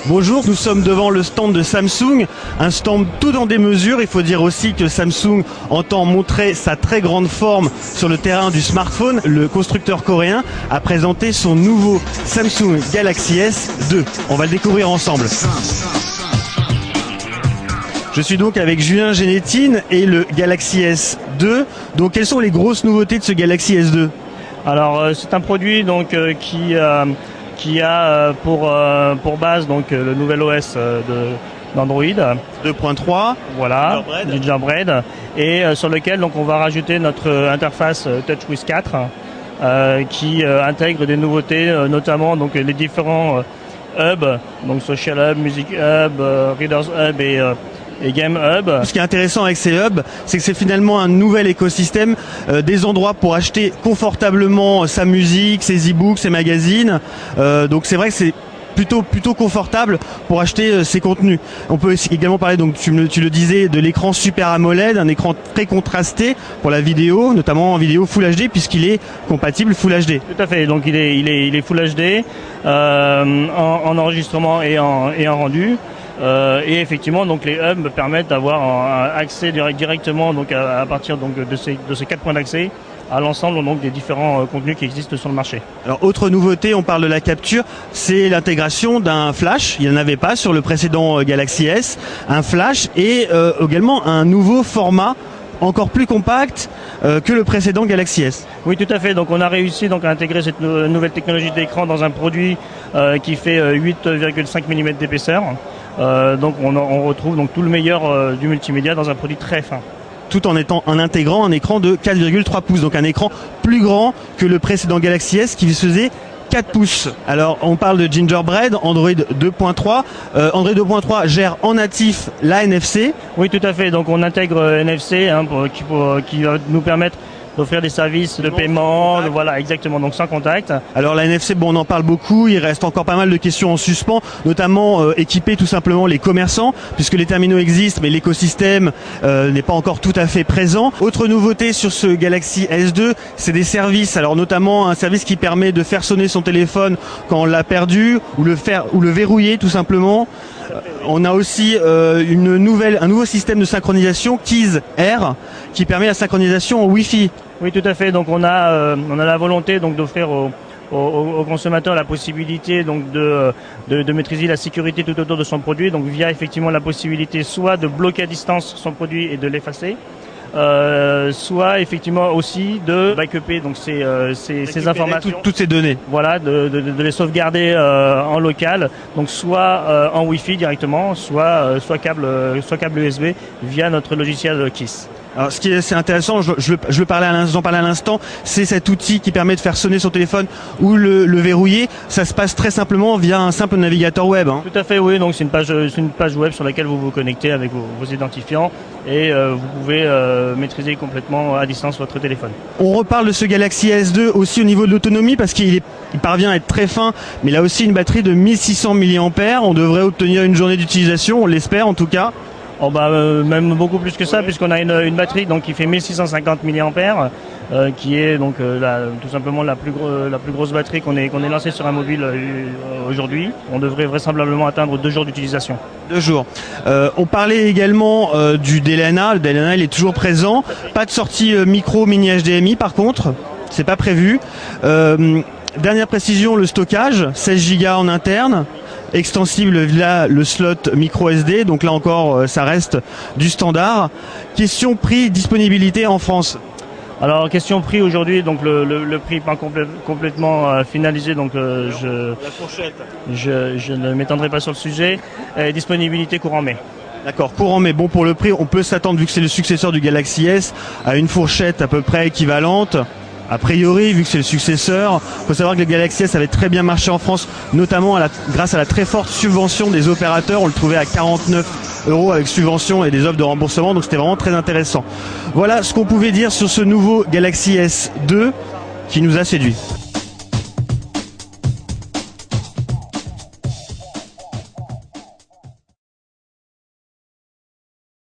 Bonjour, nous sommes devant le stand de Samsung, un stand tout en démesure. Il faut dire aussi que Samsung entend montrer sa très grande forme sur le terrain du smartphone. Le constructeur coréen a présenté son nouveau Samsung Galaxy S2. On va le découvrir ensemble. Je suis donc avec Julien Génétine et le Galaxy S2. Donc quelles sont les grosses nouveautés de ce Galaxy S2? Alors c'est un produit donc qui a pour base donc le nouvel OS d'Android 2.3, voilà, Gingerbread, et sur lequel donc on va rajouter notre interface TouchWiz 4 qui intègre des nouveautés, notamment donc les différents hubs, donc Social Hub, Music Hub, Readers Hub et Game Hub. Ce qui est intéressant avec ces hubs, c'est que c'est finalement un nouvel écosystème, des endroits pour acheter confortablement sa musique, ses e-books, ses magazines. Donc c'est vrai que c'est plutôt confortable pour acheter ses contenus. On peut également parler, donc tu le disais, de l'écran Super AMOLED, un écran très contrasté pour la vidéo, notamment en vidéo Full HD puisqu'il est compatible Full HD. Tout à fait, donc il est Full HD en enregistrement et en rendu. Et effectivement, donc les hubs me permettent d'avoir un accès directement donc à partir donc de ces 4 points d'accès à l'ensemble donc des différents contenus qui existent sur le marché. Alors autre nouveauté, on parle de la capture, c'est l'intégration d'un flash. Il n'y en avait pas sur le précédent Galaxy S, un flash et également un nouveau format encore plus compact que le précédent Galaxy S. Oui, tout à fait. Donc on a réussi donc à intégrer cette nouvelle technologie d'écran dans un produit qui fait 8,5 mm d'épaisseur. Donc on retrouve donc tout le meilleur du multimédia dans un produit très fin. Tout en intégrant un écran de 4,3 pouces, donc un écran plus grand que le précédent Galaxy S qui faisait 4 pouces. Alors on parle de Gingerbread, Android 2.3. Android 2.3 gère en natif la NFC. Oui, tout à fait. Donc on intègre NFC qui va nous permettre d'offrir des services de paiement, voilà, exactement, donc sans contact. Alors la NFC, bon, on en parle beaucoup, il reste encore pas mal de questions en suspens, notamment équiper tout simplement les commerçants, puisque les terminaux existent, mais l'écosystème n'est pas encore tout à fait présent. Autre nouveauté sur ce Galaxy S2, c'est des services, alors notamment un service qui permet de faire sonner son téléphone quand on l'a perdu, ou le verrouiller tout simplement. On a aussi un nouveau système de synchronisation Keys Air qui permet la synchronisation en Wi-Fi. Oui, tout à fait. Donc on a la volonté donc d'offrir aux consommateurs la possibilité donc de maîtriser la sécurité tout autour de son produit, donc via effectivement la possibilité soit de bloquer à distance son produit et de l'effacer, soit effectivement aussi de backuper donc ces informations, toutes ces données. Voilà, de les sauvegarder en local, donc soit en Wi-Fi directement, soit câble USB via notre logiciel KISS. Alors, ce qui est assez intéressant, j'en parlais à l'instant, c'est cet outil qui permet de faire sonner son téléphone ou le verrouiller. Ça se passe très simplement via un simple navigateur web. Hein. Tout à fait, oui. Donc c'est une page web sur laquelle vous vous connectez avec vos identifiants et vous pouvez maîtriser complètement à distance votre téléphone. On reparle de ce Galaxy S2 aussi au niveau de l'autonomie parce qu'il parvient à être très fin, mais il a aussi une batterie de 1600 mAh. On devrait obtenir une journée d'utilisation, on l'espère en tout cas. Oh bah même beaucoup plus que ça, puisqu'on a une batterie donc qui fait 1650 mAh, qui est donc tout simplement la plus grosse batterie qu'on ait lancée sur un mobile aujourd'hui. On devrait vraisemblablement atteindre 2 jours d'utilisation. 2 jours. On parlait également du DLNA. Le DLNA, il est toujours présent. Pas de sortie micro mini HDMI par contre, c'est pas prévu. Dernière précision, le stockage, 16 Go en interne. Extensible via le slot micro SD, donc là encore ça reste du standard. Question prix, disponibilité en France. Alors question prix aujourd'hui, donc le prix pas complètement finalisé, donc je ne m'étendrai pas sur le sujet. Disponibilité courant mai. D'accord, courant mai. Bon, pour le prix, on peut s'attendre, vu que c'est le successeur du Galaxy S, à une fourchette à peu près équivalente. A priori, vu que c'est le successeur, il faut savoir que le Galaxy S avait très bien marché en France, notamment grâce à la très forte subvention des opérateurs. On le trouvait à 49 € avec subvention et des offres de remboursement, donc c'était vraiment très intéressant. Voilà ce qu'on pouvait dire sur ce nouveau Galaxy S2 qui nous a séduit.